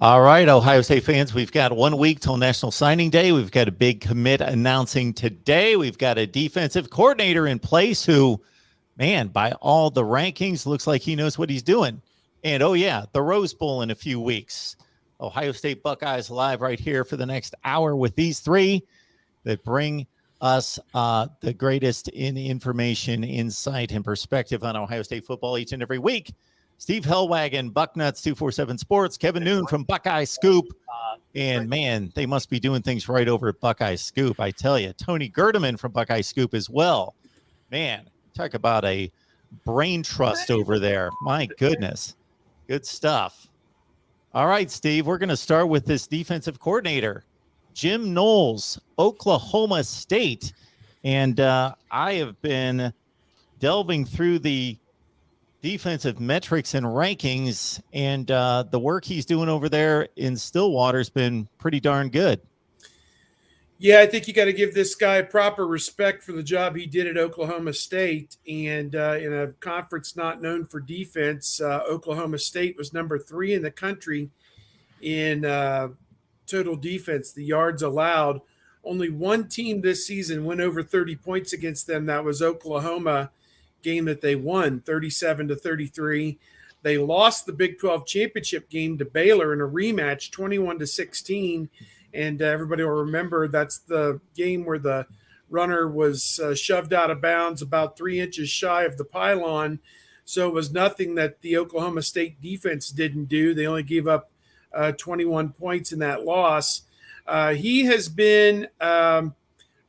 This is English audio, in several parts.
All right, Ohio State fans, we've got 1 week till National Signing Day. We've got a big commit announcing today. We've got a defensive coordinator in place who, man, by all the rankings, looks like he knows what he's doing. And oh, yeah, the Rose Bowl in a few weeks. Ohio State Buckeyes live right here for the next hour with these three that bring us the greatest in information, insight, and perspective on Ohio State football each and every week. Steve Hellwagon, Bucknuts 247 Sports, Kevin Noon from Buckeye Scoop. And man, they must be doing things right over at Buckeye Scoop. I tell you, Tony Gerdeman from Buckeye Scoop as well. Man, talk about a brain trust over there. My goodness. Good stuff. All right, Steve, we're going to start with this defensive coordinator, Jim Knowles, Oklahoma State. And I have been delving through the defensive metrics and rankings, and the work he's doing over there in Stillwater has been pretty darn good. Yeah, I think you got to give this guy proper respect for the job he did at Oklahoma State. And in a conference not known for defense, Oklahoma State was number 3 in the country in total defense, the yards allowed. Only one team this season went over 30 points against them. That was Oklahoma. Game that they won 37-33. They lost the Big 12 championship game to Baylor in a rematch 21-16. And everybody will remember that's the game where the runner was shoved out of bounds about 3 inches shy of the pylon. So it was nothing that the Oklahoma State defense didn't do. They only gave up 21 points in that loss. He has been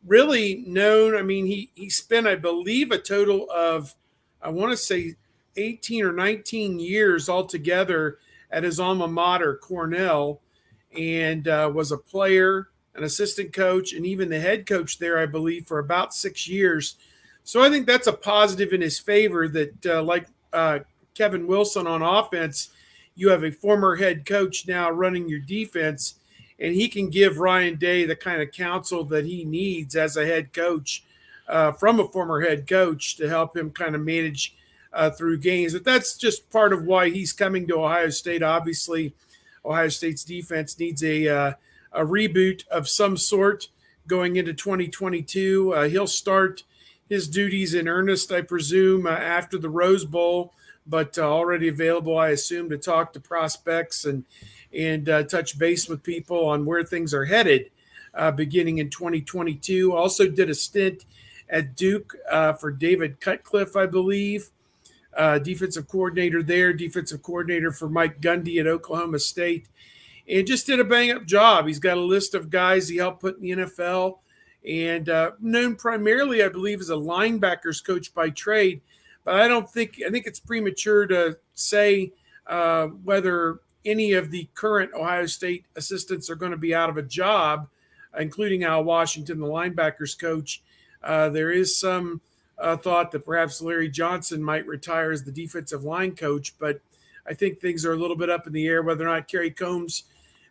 really known. I mean, he spent, I believe, a total of, I want to say 18 or 19 years altogether at his alma mater, Cornell, and was a player, an assistant coach, and even the head coach there, I believe, for about 6 years. So I think that's a positive in his favor that, like Kevin Wilson on offense, you have a former head coach now running your defense, and he can give Ryan Day the kind of counsel that he needs as a head coach from a former head coach to help him kind of manage through games. But that's just part of why he's coming to Ohio State. Obviously, Ohio State's defense needs a reboot of some sort going into 2022. He'll start his duties in earnest, I presume, after the Rose Bowl, but already available, I assume, to talk to prospects and touch base with people on where things are headed beginning in 2022. Also did a stint at Duke for David Cutcliffe, I believe, defensive coordinator there, defensive coordinator for Mike Gundy at Oklahoma State, and just did a bang-up job. He's got a list of guys he helped put in the NFL, and known primarily, I believe, as a linebackers coach by trade. But I think it's premature to say whether any of the current Ohio State assistants are going to be out of a job, including Al Washington, the linebackers coach. There is some thought that perhaps Larry Johnson might retire as the defensive line coach, but I think things are a little bit up in the air whether or not Kerry Combs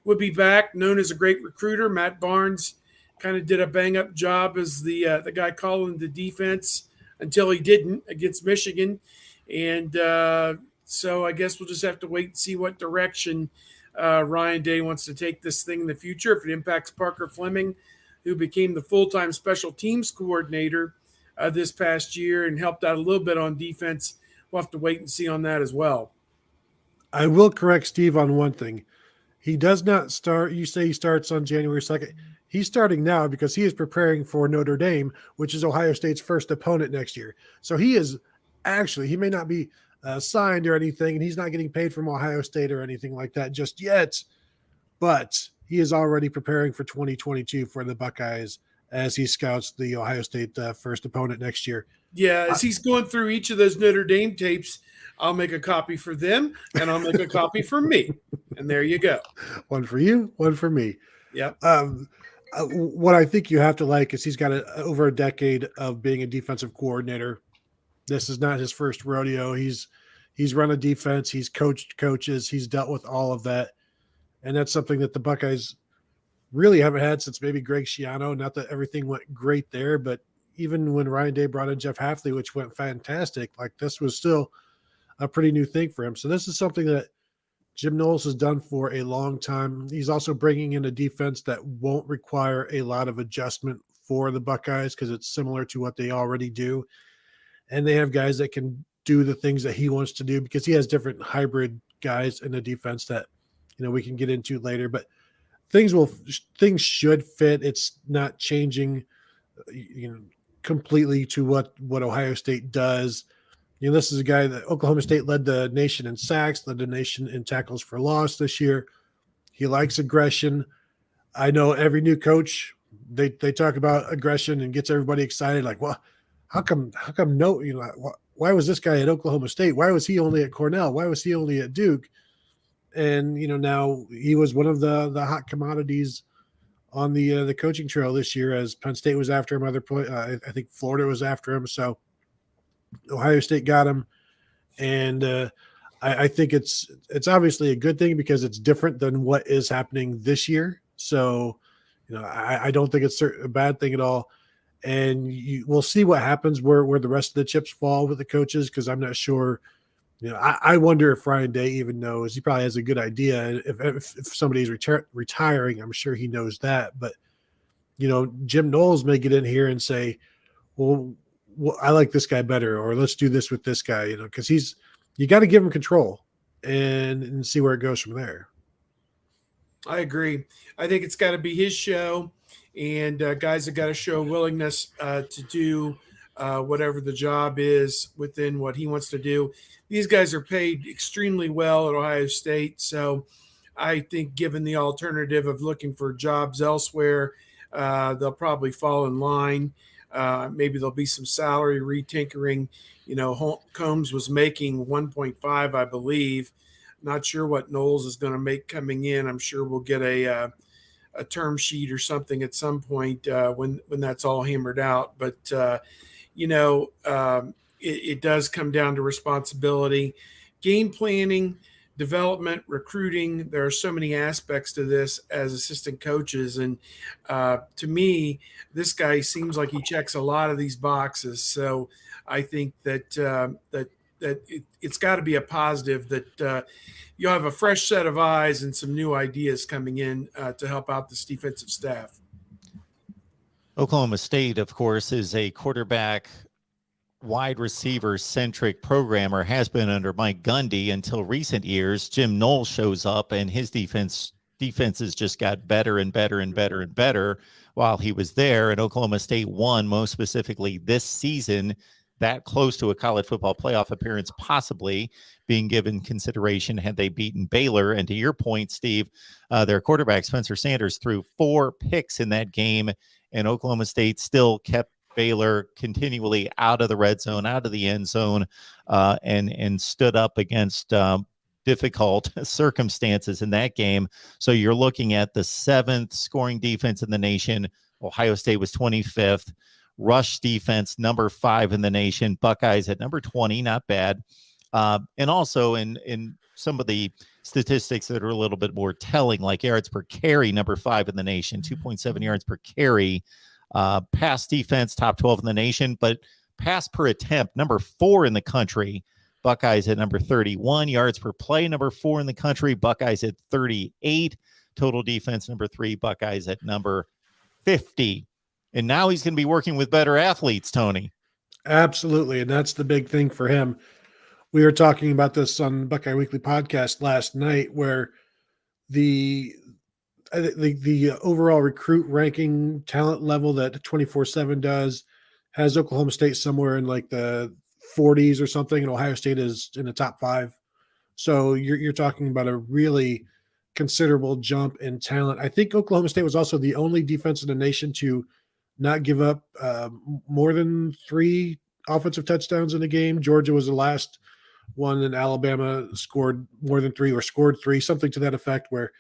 would be back, known as a great recruiter. Matt Barnes kind of did a bang-up job as the guy calling the defense until he didn't against Michigan. And so I guess we'll just have to wait and see what direction Ryan Day wants to take this thing in the future. If it impacts Parker Fleming, who became the full-time special teams coordinator this past year and helped out a little bit on defense, we'll have to wait and see on that as well. I will correct Steve on one thing. He does not start. You say he starts on January 2nd. He's starting now because he is preparing for Notre Dame, which is Ohio State's first opponent next year. So he is actually, he may not be signed or anything, and he's not getting paid from Ohio State or anything like that just yet, but he is already preparing for 2022 for the Buckeyes as he scouts the Ohio State first opponent next year. Yeah, as he's going through each of those Notre Dame tapes, I'll make a copy for them, and I'll make a copy for me. And there you go. One for you, one for me. Yep. What I think you have to like is he's got over a decade of being a defensive coordinator. This is not his first rodeo. He's run a defense. He's coached coaches. He's dealt with all of that. And that's something that the Buckeyes really haven't had since maybe Greg Schiano. Not that everything went great there, but even when Ryan Day brought in Jeff Hafley, which went fantastic, like this was still a pretty new thing for him. So this is something that Jim Knowles has done for a long time. He's also bringing in a defense that won't require a lot of adjustment for the Buckeyes because it's similar to what they already do. And they have guys that can do the things that he wants to do because he has different hybrid guys in the defense that, we can get into later. But things should fit. It's not changing, completely to what Ohio State does. This is a guy that Oklahoma State led the nation in sacks, led the nation in tackles for loss this year. He likes aggression. I know every new coach, they talk about aggression and gets everybody excited. Like, well, how come no, why was this guy at Oklahoma State? Why was he only at Cornell? Why was he only at Duke? And, now he was one of the hot commodities on the coaching trail this year as Penn State was after him. I think Florida was after him. So Ohio State got him. And I think it's obviously a good thing because it's different than what is happening this year. So, I don't think it's a bad thing at all. And we'll see what happens where the rest of the chips fall with the coaches, because I'm not sure. I wonder if Ryan Day even knows. He probably has a good idea. If somebody's retiring, I'm sure he knows that. But, Jim Knowles may get in here and say, well, I like this guy better, or let's do this with this guy, because you got to give him control and see where it goes from there. I agree. I think it's got to be his show, and guys have got to show willingness to do whatever the job is within what he wants to do. These guys are paid extremely well at Ohio State, so I think given the alternative of looking for jobs elsewhere, they'll probably fall in line. Maybe there'll be some salary retinkering. Combs was making 1.5, I believe. Not sure what Knowles is going to make coming in. I'm sure we'll get a term sheet or something at some point when that's all hammered out. But it does come down to responsibility, game planning, development, recruiting. There are so many aspects to this as assistant coaches. And to me, this guy seems like he checks a lot of these boxes. So I think that it's got to be a positive that you'll have a fresh set of eyes and some new ideas coming in to help out this defensive staff. Oklahoma State, of course, is a quarterback wide receiver centric program, or has been under Mike Gundy until recent years. Jim Knowles shows up and his defenses just got better and better and better and better while he was there. And Oklahoma State won, most specifically this season, that close to a college football playoff appearance, possibly being given consideration had they beaten Baylor. And to your point, Steve, their quarterback, Spencer Sanders, threw 4 picks in that game, and Oklahoma State still kept Baylor continually out of the red zone, out of the end zone, and stood up against difficult circumstances in that game. So you're looking at the 7th scoring defense in the nation. Ohio State was 25th. Rush defense, number 5 in the nation. Buckeyes at number 20, not bad. And also in some of the statistics that are a little bit more telling, like yards per carry, number 5 in the nation, 2.7 yards per carry. Pass defense, top 12 in the nation, but pass per attempt, number 4 in the country. Buckeyes at number 31. Yards per play, number 4 in the country. Buckeyes at 38. Total defense, number 3. Buckeyes at number 50. And now he's going to be working with better athletes, Tony. Absolutely, and that's the big thing for him. We were talking about this on Buckeye Weekly podcast last night, where the overall recruit ranking talent level that 24/7 does has Oklahoma State somewhere in like the 40s or something, and Ohio State is in the top 5. So you're talking about a really considerable jump in talent. I think Oklahoma State was also the only defense in the nation to not give up more than 3 offensive touchdowns in a game. Georgia was the last one, and Alabama scored more than 3 or scored 3, something to that effect, where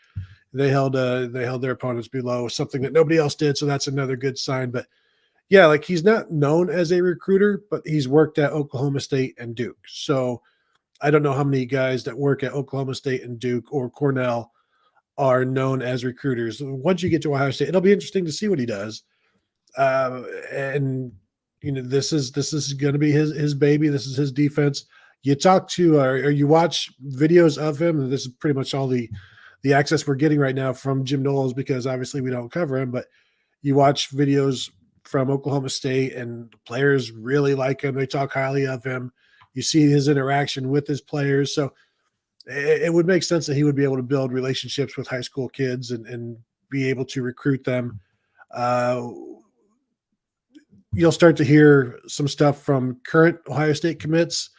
they held their opponents below, something that nobody else did. So that's another good sign. But yeah, like, he's not known as a recruiter, but he's worked at Oklahoma State and Duke. So I don't know how many guys that work at Oklahoma State and Duke or Cornell are known as recruiters. Once you get to Ohio State, it'll be interesting to see what he does. And this is going to be his baby. This is his defense. you talk to or you watch videos of him, and this is pretty much all the access we're getting right now from Jim Knowles, because obviously we don't cover him, but you watch videos from Oklahoma State and players really like him. They talk highly of him. You see his interaction with his players. So it would make sense that he would be able to build relationships with high school kids and be able to recruit them. You'll start to hear some stuff from current Ohio State commits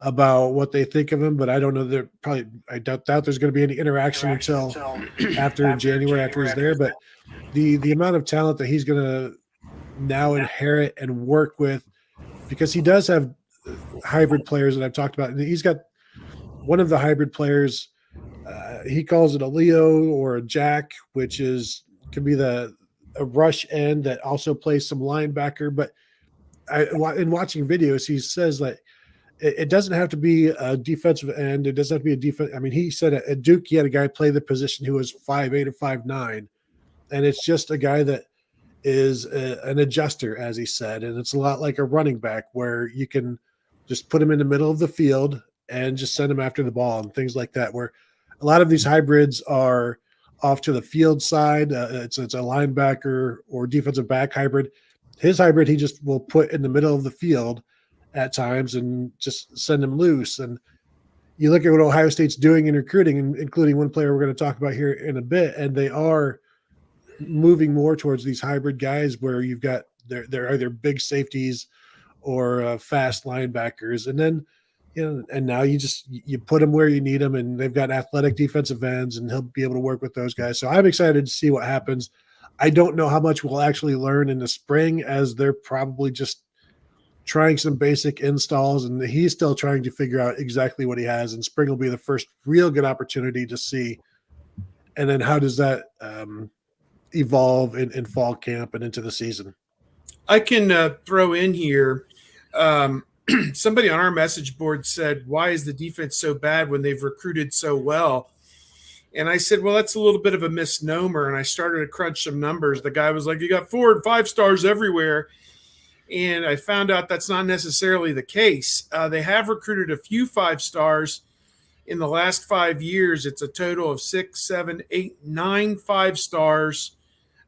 about what they think of him, but I don't know. I doubt there's going to be any interaction until after January, after he's there. But the amount of talent that he's going to now inherit and work with, because he does have hybrid players that I've talked about, and he's got one of the hybrid players. He calls it a Leo or a Jack, which can be a rush end that also plays some linebacker. But in watching videos, he says that it doesn't have to be a defensive end. It doesn't have to be a defense. I mean, he said at Duke, he had a guy play the position who was 5'8" or 5'9", and it's just a guy that is an adjuster, as he said. And it's a lot like a running back, where you can just put him in the middle of the field and just send him after the ball and things like that, where a lot of these hybrids are off to the field side. It's a linebacker or defensive back hybrid. His hybrid, he just will put in the middle of the field at times and just send him loose. And you look at what Ohio State's doing in recruiting, including one player we're going to talk about here in a bit, and they are moving more towards these hybrid guys where you've got they're either big safeties or fast linebackers. And then, and now you put them where you need them, and they've got athletic defensive ends, and he'll be able to work with those guys. So I'm excited to see what happens. I don't know how much we'll actually learn in the spring, as they're probably just trying some basic installs, and he's still trying to figure out exactly what he has. And spring will be the first real good opportunity to see. And then how does that evolve in fall camp and into the season? I can throw in here. Somebody on our message board said, why is the defense so bad when they've recruited so well? And I said, well, that's a little bit of a misnomer. And I started to crunch some numbers. The guy was like, you got 4 and 5 stars everywhere. And I found out that's not necessarily the case. They have recruited a few 5 stars in the last 5 years. It's a total of 6, 7, 8, 9 5 stars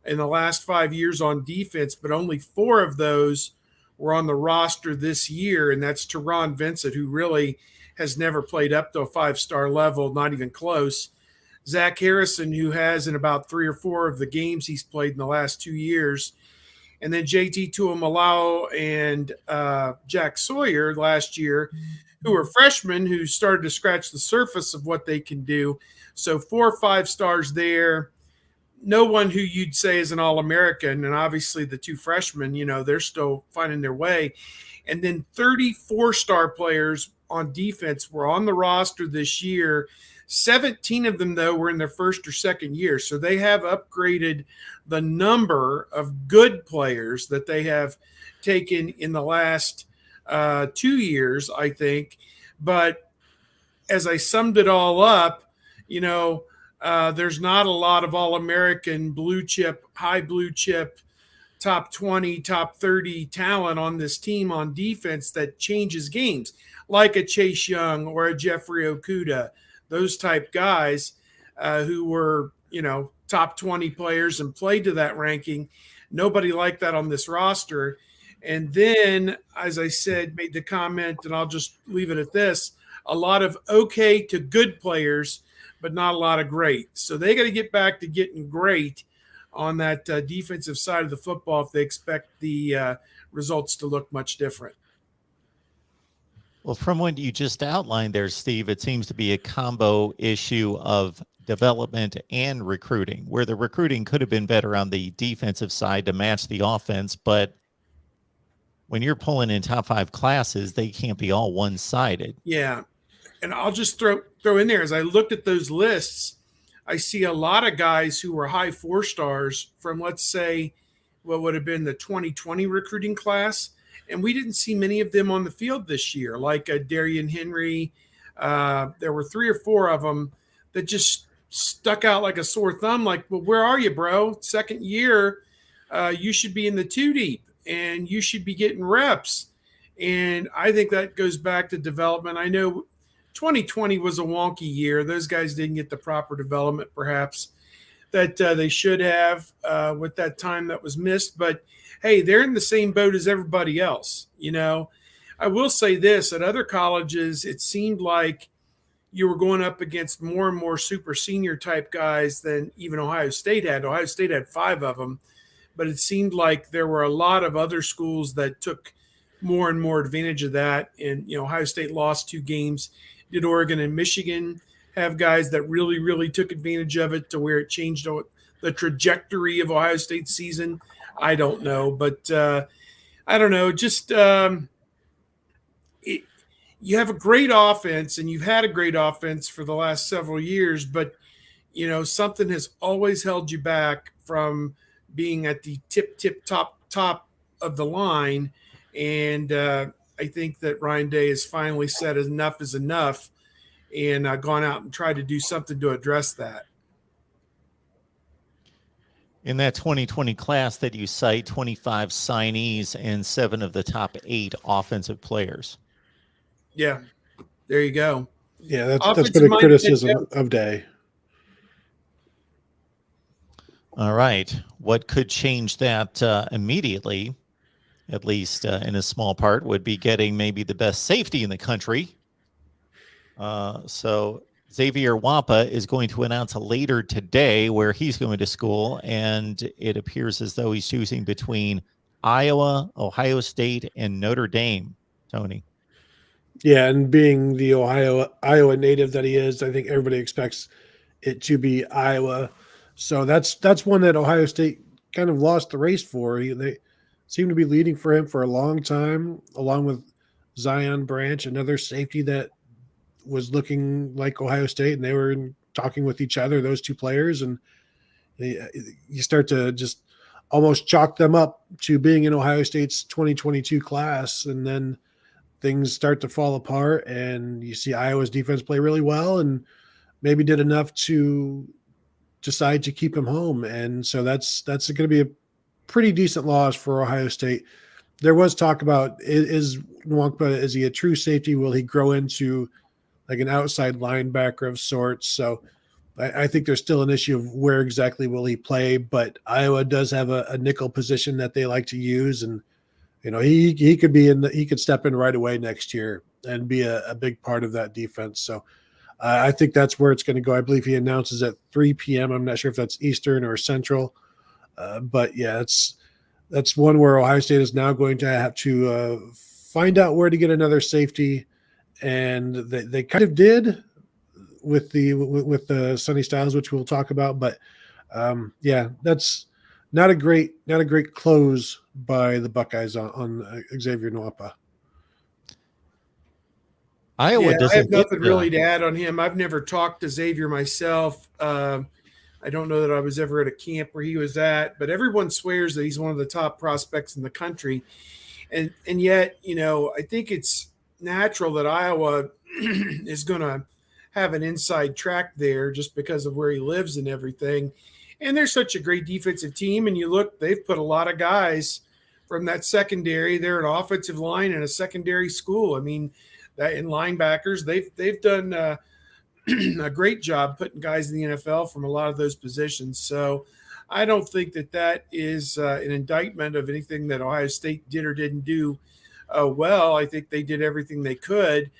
in the last 5 years on defense, but only 4 of those were on the roster this year. And that's Teron Vincent, who really has never played up to a 5-star level, not even close. Zach Harrison, who has in about 3 or 4 of the games he's played in the last 2 years. And then JT Tuamalaau and Jack Sawyer last year, who are freshmen who started to scratch the surface of what they can do. So 4 5 stars there. No one who you'd say is an All-American. And obviously the 2 freshmen, they're still finding their way. And then 34-star players on defense were on the roster this year. 17 of them, though, were in their first or second year. So they have upgraded the number of good players that they have taken in the last 2 years, I think. But as I summed it all up, there's not a lot of All-American blue chip, high blue chip, top 20, top 30 talent on this team on defense that changes games, like a Chase Young or a Jeffrey Okuda. Those type guys who were, top 20 players and played to that ranking. Nobody like that on this roster. And then, as I said, made the comment, and I'll just leave it at this, a lot of okay to good players, but not a lot of great. So they got to get back to getting great on that defensive side of the football if they expect the results to look much different. Well, from what you just outlined there, Steve, it seems to be a combo issue of development and recruiting, where the recruiting could have been better on the defensive side to match the offense. But when you're pulling in top 5 classes, they can't be all one-sided. Yeah. And I'll just throw in there, as I looked at those lists, I see a lot of guys who were high 4 stars from, let's say, what would have been the 2020 recruiting class. And we didn't see many of them on the field this year, like Darian Henry. There were 3 or 4 of them that just stuck out like a sore thumb. Like, well, where are you, bro? Second year, you should be in the 2 deep, and you should be getting reps. And I think that goes back to development. I know 2020 was a wonky year. Those guys didn't get the proper development, perhaps, that they should have with that time that was missed. But hey, they're in the same boat as everybody else. I will say this: at other colleges, it seemed like you were going up against more and more super senior type guys than even Ohio State had. Ohio State had 5 of them, but it seemed like there were a lot of other schools that took more and more advantage of that. And, Ohio State lost 2 games. Did Oregon and Michigan have guys that really, really took advantage of it to where it changed the trajectory of Ohio State's season? I don't know. But I don't know. Just you have a great offense, and you've had a great offense for the last several years, but, something has always held you back from being at the top of the line. And I think that Ryan Day has finally said enough is enough and gone out and tried to do something to address that. In that 2020 class that you cite, 25 signees and 7 of the top 8 offensive players. Yeah, there you go. Yeah, that's been a criticism of Day. All right. What could change that immediately, at least in a small part, would be getting maybe the best safety in the country. So Xavier Wampa is going to announce later today where he's going to school, and it appears as though he's choosing between Iowa, Ohio State, and Notre Dame, Tony. Yeah, and being the Iowa native that he is, I think everybody expects it to be Iowa. So that's one that Ohio State kind of lost the race for. They seem to be leading for him for a long time, along with Zion Branch, another safety that was looking like Ohio State, and they were talking with each other, those 2 players, and you start to just almost chalk them up to being in Ohio State's 2022 class, and then things start to fall apart, and you see Iowa's defense play really well and maybe did enough to decide to keep him home. And so that's going to be a pretty decent loss for Ohio State. There was talk about, is Nwangba, is he a true safety? Will he grow into like an outside linebacker of sorts? So I think there's still an issue of where exactly will he play, but Iowa does have a nickel position that they like to use. And, he could be he could step in right away next year and be a big part of that defense. So I think that's where it's going to go. I believe he announces at 3 p.m. I'm not sure if that's Eastern or Central. But yeah, that's one where Ohio State is now going to have to find out where to get another safety. And they kind of did with the Sonny Styles, which we'll talk about. But yeah, that's not a great close by the Buckeyes on Xavier Nwangba. Iowa doesn't. I have nothing really to add on him. I've never talked to Xavier myself. I don't know that I was ever at a camp where he was at, but everyone swears that he's one of the top prospects in the country. And yet, I think it's natural that Iowa is going to have an inside track there just because of where he lives and everything. And they're such a great defensive team. And you look, they've put a lot of guys from that secondary. They're an offensive line and a secondary school. I mean, that in linebackers, they've done a great job putting guys in the NFL from a lot of those positions. So I don't think that is an indictment of anything that Ohio State did or didn't do well. I think they did everything they could.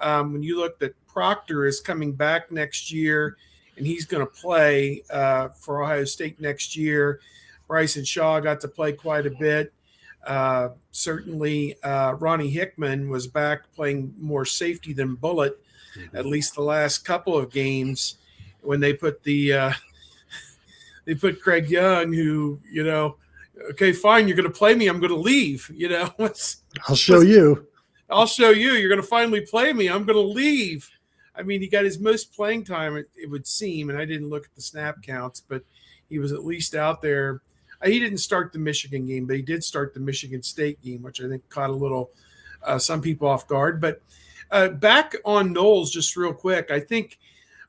When you look that Proctor is coming back next year, and he's going to play for Ohio State next year. Bryson Shaw got to play quite a bit. Certainly, Ronnie Hickman was back playing more safety than bullet, at least the last couple of games when they put they put Craig Young, who, okay, fine, you're going to play me, I'm going to leave. I'll show you. I'll show you. You're going to finally play me. I'm going to leave. I mean, he got his most playing time, it would seem, and I didn't look at the snap counts, but he was at least out there. He didn't start the Michigan game, but he did start the Michigan State game, which I think caught a little some people off guard. But back on Knowles, just real quick, I think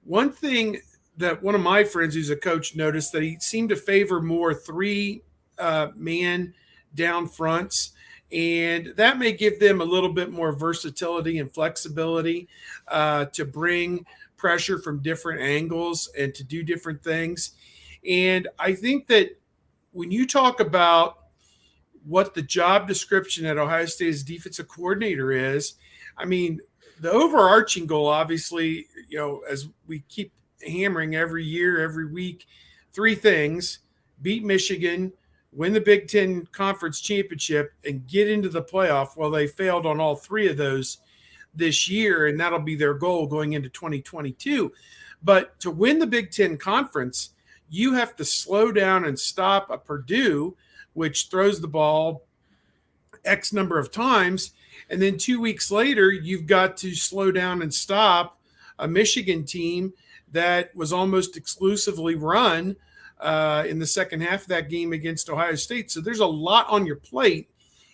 one thing that one of my friends who's a coach noticed that he seemed to favor more 3-man down fronts. And that may give them a little bit more versatility and flexibility to bring pressure from different angles and to do different things. And I think that when you talk about what the job description at Ohio State as defensive coordinator is, I mean, the overarching goal, obviously, as we keep hammering every year, every week, three things: beat Michigan, win the Big Ten Conference Championship, and get into the playoff. Well, they failed on all three of those this year, and that'll be their goal going into 2022. But to win the Big Ten Conference, you have to slow down and stop a Purdue, which throws the ball X number of times. And then 2 weeks later, you've got to slow down and stop a Michigan team that was almost exclusively run in the second half of that game against Ohio State. So there's a lot on your plate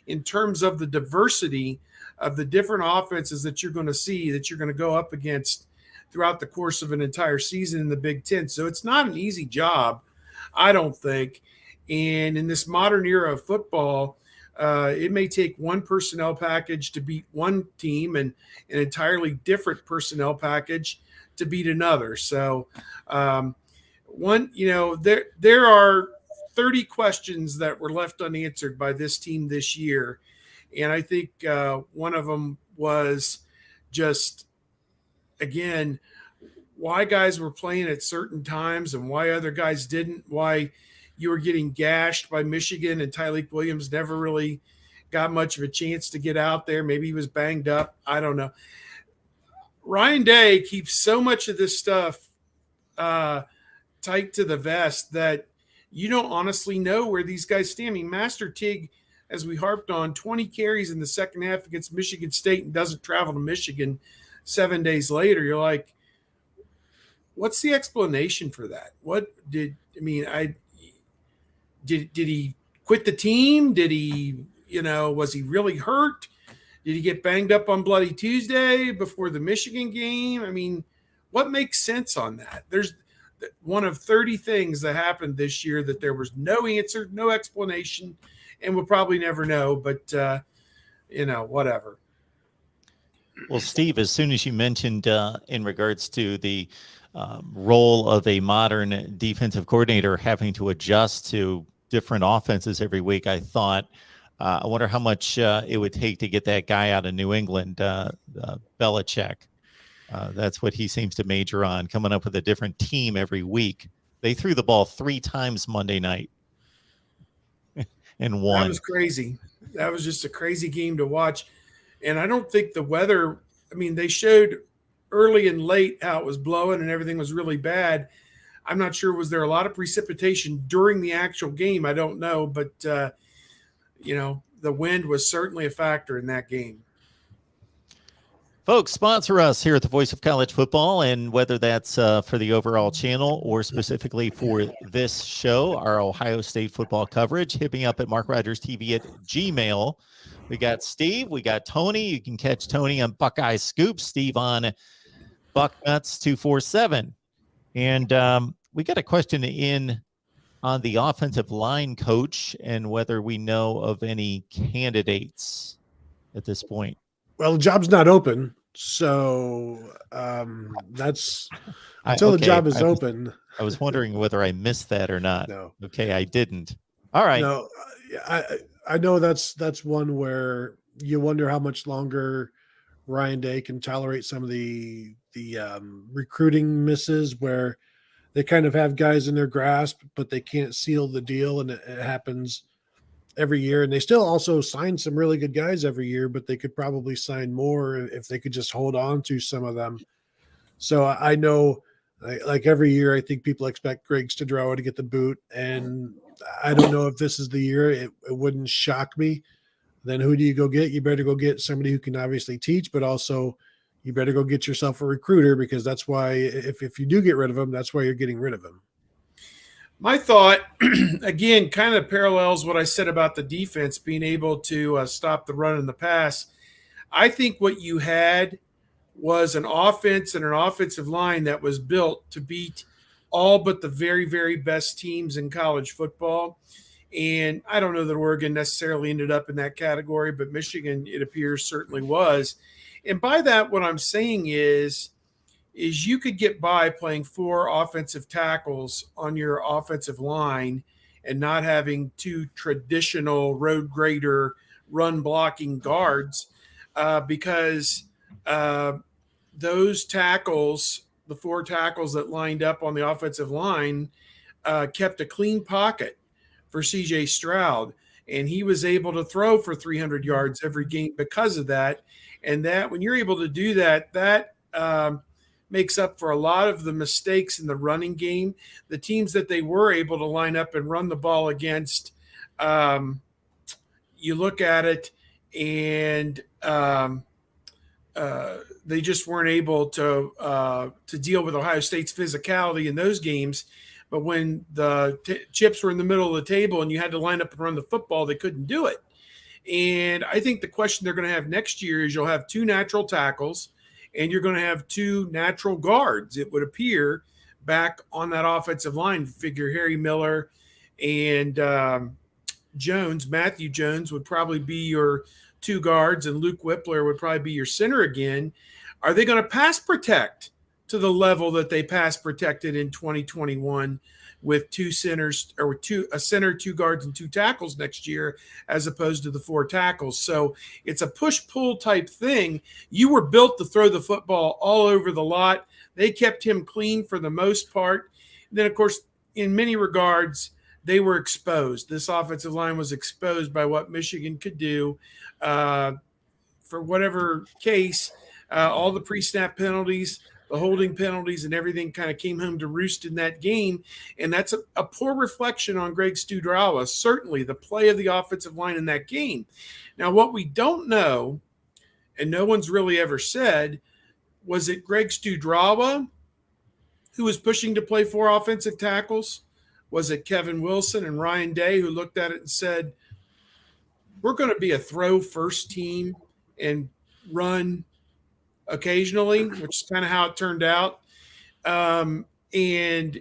in terms of the diversity of the different offenses that you're going to see, that you're going to go up against throughout the course of an entire season in the Big Ten. So it's not an easy job, I don't think. And in this modern era of football, it may take one personnel package to beat one team and an entirely different personnel package to beat another. So there are 30 questions that were left unanswered by this team this year. And I think one of them was just, again, why guys were playing at certain times and why other guys didn't, why you were getting gashed by Michigan and Tyleik Williams never really got much of a chance to get out there. Maybe he was banged up. I don't know. Ryan Day keeps so much of this stuff tight to the vest that you don't honestly know where these guys stand. I mean, Master Tig, as we harped on, 20 carries in the second half against Michigan State and doesn't travel to Michigan 7 days later. You're like, what's the explanation for that? Did he quit the team? Did he, was he really hurt? Did he get banged up on Bloody Tuesday before the Michigan game? I mean, what makes sense on that? There's one of 30 things that happened this year that there was no answer, no explanation, and we'll probably never know, but, whatever. Well, Steve, as soon as you mentioned in regards to the role of a modern defensive coordinator having to adjust to different offenses every week, I thought, I wonder how much it would take to get that guy out of New England, Belichick. That's what he seems to major on, coming up with a different team every week. They threw the ball 3 times Monday night and won. That was crazy. That was just a crazy game to watch. And I don't think the weather, they showed early and late how it was blowing and everything was really bad. I'm not sure, was there a lot of precipitation during the actual game? I don't know, but the wind was certainly a factor in that game. Folks, sponsor us here at the Voice of College Football, and whether that's for the overall channel or specifically for this show, our Ohio State football coverage, hit me up at MarkRogersTV at Gmail. We got Steve, we got Tony. You can catch Tony on Buckeye Scoops, Steve on Bucknuts 247. And we got a question in on the offensive line coach and whether we know of any candidates at this point. Well, the job's not open, so that's until the job is open. I was wondering whether I missed that or not. No. Okay, I didn't. All right. No, I know that's one where you wonder how much longer Ryan Day can tolerate some of the recruiting misses where they kind of have guys in their grasp, but they can't seal the deal, and it happens every year. And they still also sign some really good guys every year, but they could probably sign more if they could just hold on to some of them. So I know, like every year, I think people expect Greg Stadroa to get the boot, and I don't know if this is the year. It wouldn't shock me. Then who do you go get? You better go get somebody who can obviously teach, but also you better go get yourself a recruiter, because that's why if you do get rid of him, that's why you're getting rid of him. My thought, again, kind of parallels what I said about the defense being able to stop the run and the pass. I think what you had was an offense and an offensive line that was built to beat all but the very, very best teams in college football. And I don't know that Oregon necessarily ended up in that category, but Michigan, it appears, certainly was. And by that, what I'm saying is you could get by playing 4 offensive tackles on your offensive line and not having 2 traditional road grader run blocking guards because those tackles, the 4 tackles that lined up on the offensive line, kept a clean pocket for CJ Stroud. And he was able to throw for 300 yards every game because of that. And that, when you're able to do that, that makes up for a lot of the mistakes in the running game. The teams that they were able to line up and run the ball against, you look at it and they just weren't able to deal with Ohio State's physicality in those games. But when the chips were in the middle of the table and you had to line up and run the football, they couldn't do it. And I think the question they're going to have next year is you'll have 2 natural tackles and you're going to have 2 natural guards, it would appear, back on that offensive line. Figure Harry Miller and Jones, Matthew Jones, would probably be your 2 guards, and Luke Whippler would probably be your center again. Are they going to pass protect to the level that they pass protected in 2021 with 2 centers, or a center, 2 guards, and 2 tackles next year, as opposed to the 4 tackles? So it's a push-pull type thing. You were built to throw the football all over the lot. They kept him clean for the most part. And then, of course, in many regards, they were exposed. This offensive line was exposed by what Michigan could do. For whatever case, all the pre-snap penalties, the holding penalties, and everything kind of came home to roost in that game. And that's a poor reflection on Greg Studrawa, certainly the play of the offensive line in that game. Now, what we don't know, and no one's really ever said, was it Greg Studrawa who was pushing to play 4 offensive tackles? Was it Kevin Wilson and Ryan Day who looked at it and said, we're going to be a throw first team and run occasionally, which is kind of how it turned out. And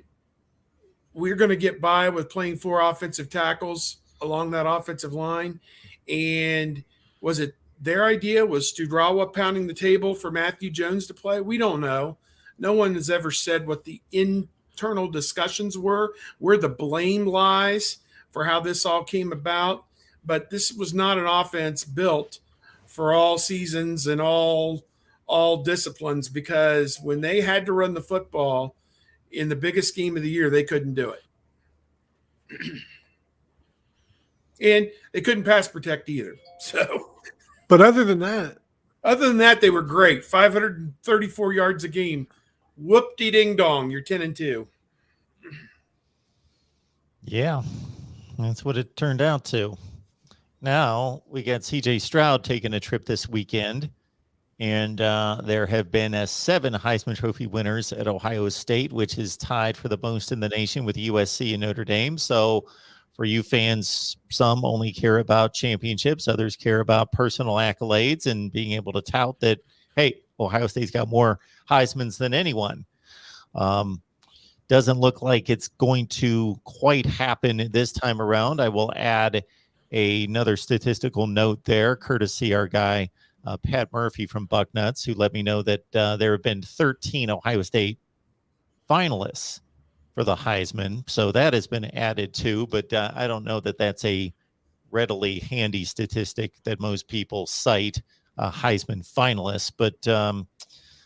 we're going to get by with playing 4 offensive tackles along that offensive line. And was it their idea? Was Studrawa pounding the table for Matthew Jones to play? We don't know. No one has ever said what the internal discussions were, where the blame lies for how this all came about. But this was not an offense built for all seasons and all disciplines, because when they had to run the football in the biggest game of the year, they couldn't do it. And they couldn't pass protect either. So, but other than that, they were great. 534 yards a game. Whoop-de-ding-dong. You're 10-2. Yeah, that's what it turned out to. Now we got CJ Stroud taking a trip this weekend, and there have been 7 Heisman Trophy winners at Ohio State, which is tied for the most in the nation with USC and Notre Dame. So for you fans, some only care about championships, others care about personal accolades and being able to tout that, hey, Ohio State's got more Heismans than anyone. Doesn't look like it's going to quite happen this time around. I will add another statistical note there, courtesy our guy Pat Murphy from Bucknuts, who let me know that there have been 13 Ohio State finalists for the Heisman. So that has been added too, but I don't know that that's a readily handy statistic that most people cite, Heisman finalists. But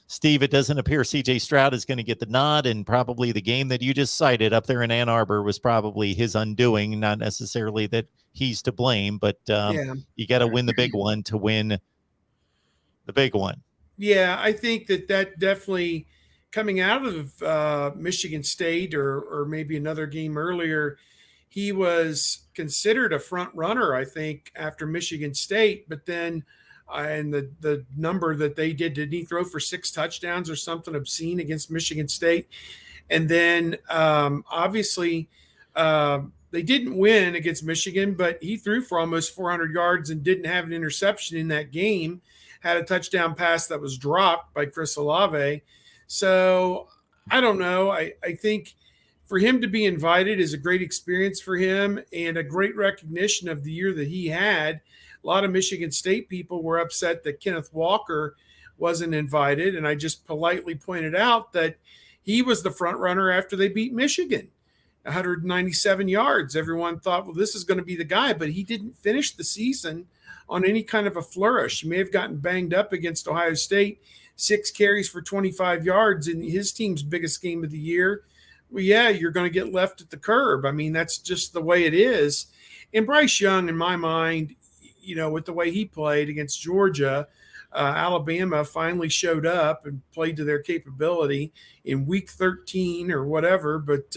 Steve, it doesn't appear CJ Stroud is going to get the nod, and probably the game that you just cited up there in Ann Arbor was probably his undoing, not necessarily that he's to blame, but you got to win the big one to win the big one. Yeah, I think that definitely, coming out of Michigan State or maybe another game earlier, he was considered a front runner, I think, after Michigan State. But then, and the number that they didn't he throw for 6 touchdowns or something obscene against Michigan State? And then obviously they didn't win against Michigan, but he threw for almost 400 yards and didn't have an interception in that game. Had a touchdown pass that was dropped by Chris Olave. So I don't know. I think for him to be invited is a great experience for him and a great recognition of the year that he had. A lot of Michigan State people were upset that Kenneth Walker wasn't invited, and I just politely pointed out that he was the front runner after they beat Michigan, 197 yards. Everyone thought, well, this is going to be the guy, but he didn't finish the season on any kind of a flourish. He may have gotten banged up against Ohio State, 6 carries for 25 yards in his team's biggest game of the year. Well, yeah, you're going to get left at the curb. I mean, that's just the way it is. And Bryce Young, in my mind, with the way he played against Georgia, Alabama finally showed up and played to their capability in week 13 or whatever. But,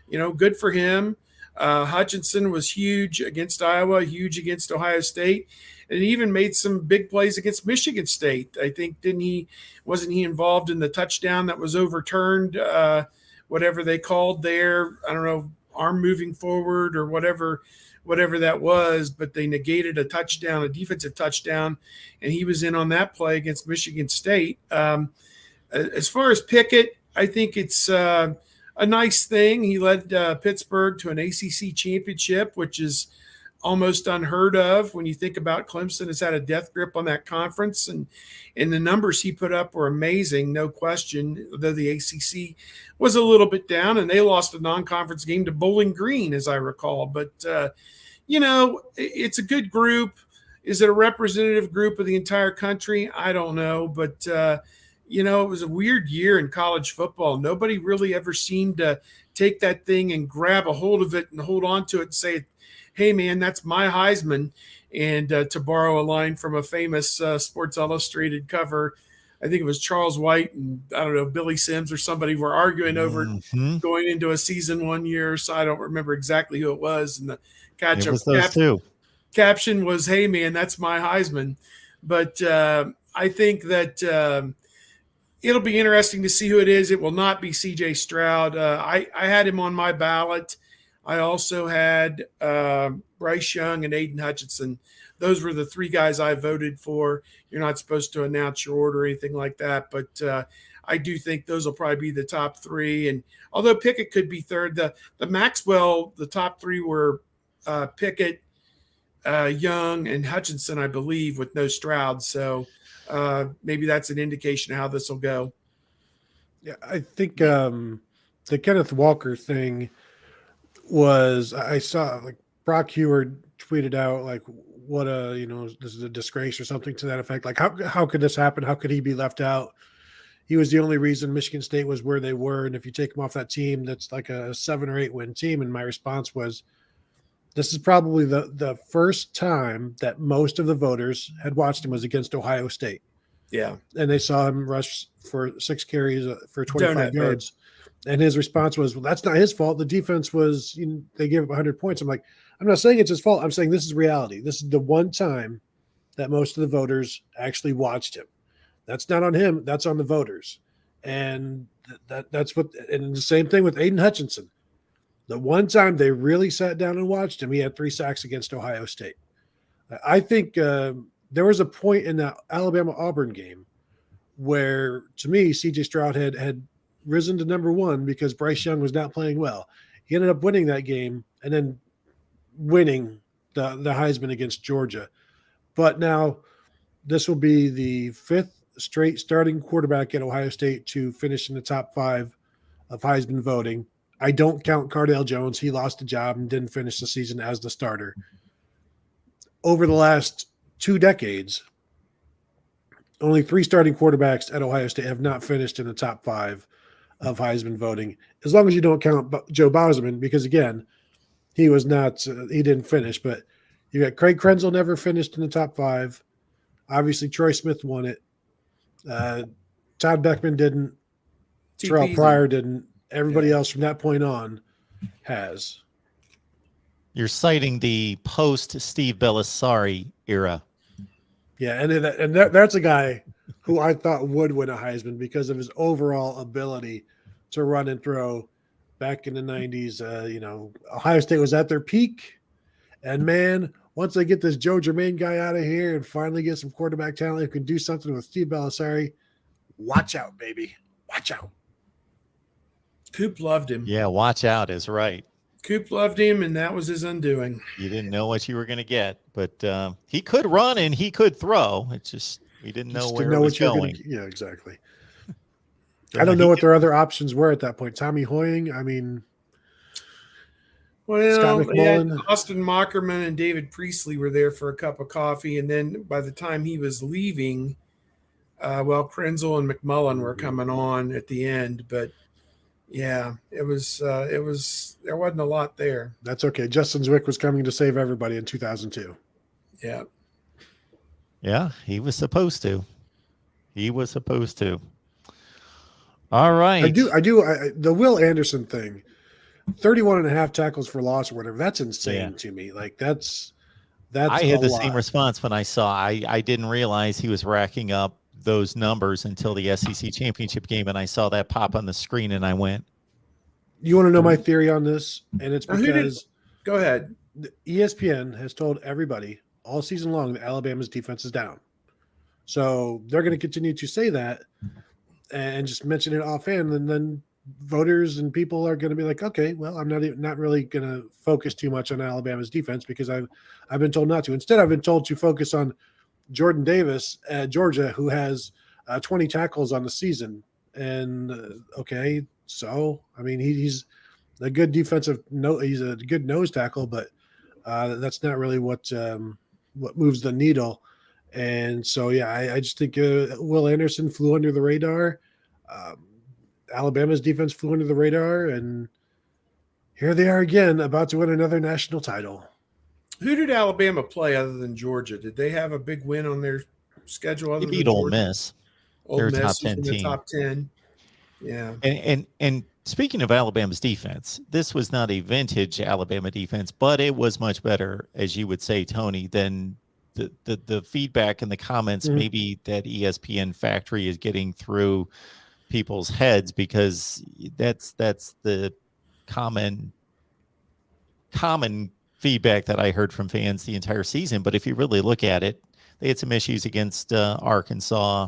good for him. Hutchinson was huge against Iowa, huge against Ohio State, and he even made some big plays against Michigan State. I think, wasn't he involved in the touchdown that was overturned, whatever they called there? I don't know, arm moving forward or whatever that was, but they negated a touchdown, a defensive touchdown, and he was in on that play against Michigan State. As far as Pickett, I think it's a nice thing. He led Pittsburgh to an ACC championship, which is almost unheard of when you think about Clemson has had a death grip on that conference, and the numbers he put up were amazing, no question, though the ACC was a little bit down, and they lost a non-conference game to Bowling Green, as I recall. But, it's a good group. Is it a representative group of the entire country? I don't know, but it was a weird year in college football. Nobody really ever seemed to take that thing and grab a hold of it and hold on to it and say, hey, man, that's my Heisman. And to borrow a line from a famous Sports Illustrated cover, I think it was Charles White and, I don't know, Billy Sims or somebody were arguing over it going into a season one year. So I don't remember exactly who it was. And the caption was, hey, man, that's my Heisman. But I think that it'll be interesting to see who it is. It will not be C.J. Stroud. I had him on my ballot. I also had Bryce Young and Aiden Hutchinson. Those were the 3 guys I voted for. You're not supposed to announce your order or anything like that, but I do think those will probably be the top 3. And although Pickett could be third, the Maxwell, the top 3 were Pickett, Young, and Hutchinson, I believe, with no Stroud. So maybe that's an indication of how this will go. Yeah, I think the Kenneth Walker thing was, I saw like Brock Heward tweeted out like, what this is a disgrace or something to that effect. Like, how could this happen? How could he be left out? He was the only reason Michigan State was where they were. And if you take him off that team, that's like a 7 or 8 win team. And my response was, this is probably the first time that most of the voters had watched him was against Ohio State. Yeah. And they saw him rush for 6 carries for 25 yards. And his response was, well, that's not his fault. The defense was, they gave up 100 points. I'm like, I'm not saying it's his fault. I'm saying this is reality. This is the one time that most of the voters actually watched him. That's not on him. That's on the voters. And that's what, and the same thing with Aiden Hutchinson. The one time they really sat down and watched him, he had 3 sacks against Ohio State. I think there was a point in that Alabama-Auburn game where, to me, C.J. Stroud had risen to number 1 because Bryce Young was not playing well. He ended up winning that game and then winning the Heisman against Georgia. But now this will be the 5th straight starting quarterback at Ohio State to finish in the top 5 of Heisman voting. I don't count Cardale Jones. He lost a job and didn't finish the season as the starter. Over the last 2 decades, only 3 starting quarterbacks at Ohio State have not finished in the top 5 of Heisman voting, as long as you don't count Joe Bauserman, because, again, he was not he didn't finish. But you got Craig Krenzel never finished in the top 5. Obviously, Troy Smith won it. Todd Beckman didn't. Terrell Pryor didn't. Everybody else from that point on has. You're citing the post-Steve Belisari era. Yeah, and that's a guy who I thought would win a Heisman because of his overall ability to run and throw. Back in the 90s, Ohio State was at their peak. And, man, once they get this Joe Germain guy out of here and finally get some quarterback talent who can do something with Steve Belisari, watch out, baby. Watch out. Coop loved him. Yeah, watch out is right. Coop loved him, and that was his undoing. You didn't know what you were going to get, but he could run and he could throw. It's just we didn't know where it was what you're going. Yeah, exactly. I don't know what their other options were at that point. Tommy Hoying, I mean, well, Scott McMullen. Austin Mockerman and David Priestley were there for a cup of coffee, and then by the time he was leaving, Krenzel and McMullen were coming on at the end, but yeah, it was there wasn't a lot there. That's okay. Justin Zwick was coming to save everybody in 2002. Yeah. Yeah, he was supposed to. He was supposed to. All right. I do. The Will Anderson thing, 31 and a half tackles for loss or whatever. That's insane to me. Like that's I had the same response when I saw. I didn't realize he was racking up those numbers until the SEC championship game, and I saw that pop on the screen, and I went. You want to know my theory on this? And it's because go ahead. ESPN has told everybody all season long that Alabama's defense is down, so they're going to continue to say that and just mention it offhand, and then voters and people are going to be like, okay, well, I'm not really going to focus too much on Alabama's defense because I've been told not to. Instead, I've been told to focus on Jordan Davis at Georgia, who has 20 tackles on the season. And okay, so I mean, he's a good he's a good nose tackle, but that's not really what moves the needle. And so, yeah, I just think Will Anderson flew under the radar. Alabama's defense flew under the radar, and here they are again, about to win another national title. Who did Alabama play other than Georgia? Did they have a big win on their schedule? They beat Ole Miss. Ole Miss top 10 in the team. top 10. Yeah. And speaking of Alabama's defense, this was not a vintage Alabama defense, but it was much better, as you would say, Tony, than the feedback and the comments maybe that ESPN Factory is getting through people's heads, because that's the common feedback that I heard from fans the entire season. But if you really look at it, they had some issues against Arkansas.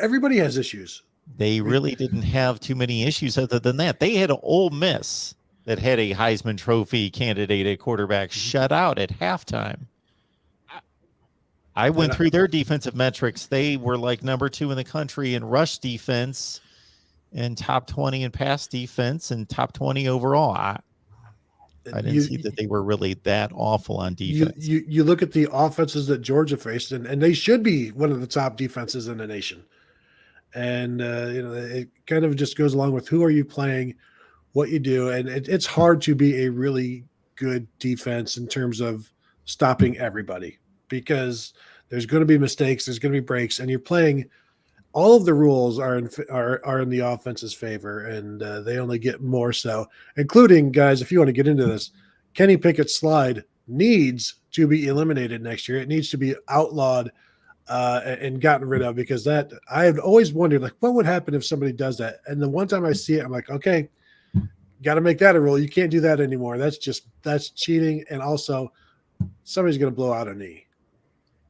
Everybody has issues. They really didn't have too many issues other than that. They had an Ole Miss that had a Heisman Trophy candidate at quarterback shut out at halftime. I went through their defensive metrics. They were like number 2 in the country in rush defense and top 20 in pass defense and top 20 overall. I didn't see that they were really that awful on defense. You look at the offenses that Georgia faced, and they should be one of the top defenses in the nation. And, it kind of just goes along with who are you playing, what you do. And it's hard to be a really good defense in terms of stopping everybody, because there's going to be mistakes, there's going to be breaks, and you're playing. All of the rules are in the offense's favor, and they only get more so, including, guys, if you want to get into this, Kenny Pickett's slide needs to be eliminated next year. It needs to be outlawed and gotten rid of, because that I have always wondered, like, what would happen if somebody does that? And the one time I see it, I'm like, okay, got to make that a rule. You can't do that anymore. That's cheating, and also somebody's going to blow out a knee.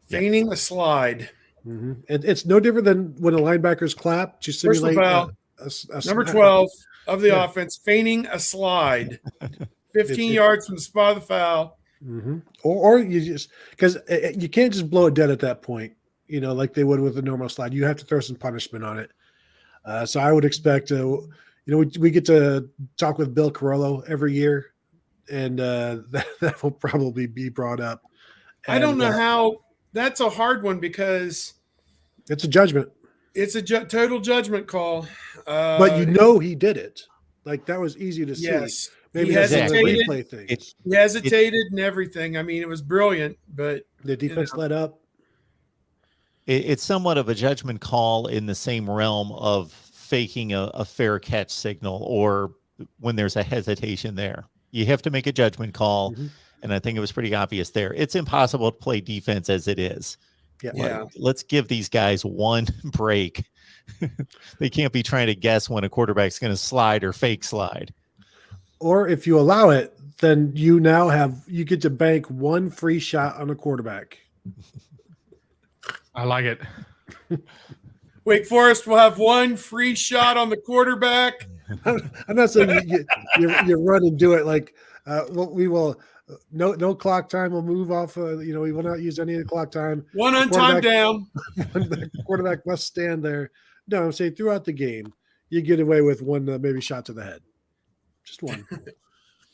Feigning a slide. Mm-hmm. It's no different than when a linebacker's clap to simulate number 12 of the offense, feigning a slide, 15 yards from the spot of the foul. Mm-hmm. Or you just, because you can't just blow it dead at that point, like they would with a normal slide. You have to throw some punishment on it. So I would expect, we get to talk with Bill Carollo every year, and that will probably be brought up. And I don't know how. That's a hard one, because it's a judgment. It's a total judgment call. But he did it. Like, that was easy to see. Yes. Maybe he hesitated. Replay things. He hesitated and everything. I mean, it was brilliant, but the defense let up. It's somewhat of a judgment call in the same realm of faking a fair catch signal, or when there's a hesitation there. You have to make a judgment call. Mm-hmm. And I think it was pretty obvious there. It's impossible to play defense as it is. Yeah. Let's give these guys one break. They can't be trying to guess when a quarterback's going to slide or fake slide. Or if you allow it, then you get to bank one free shot on a quarterback. I like it. Wake Forest will have one free shot on the quarterback. I'm not saying you run and do it like we will. No clock time will move off. We will not use any of the clock time. One on time down. The quarterback must stand there. No, I'm saying throughout the game, you get away with one maybe shot to the head. Just one.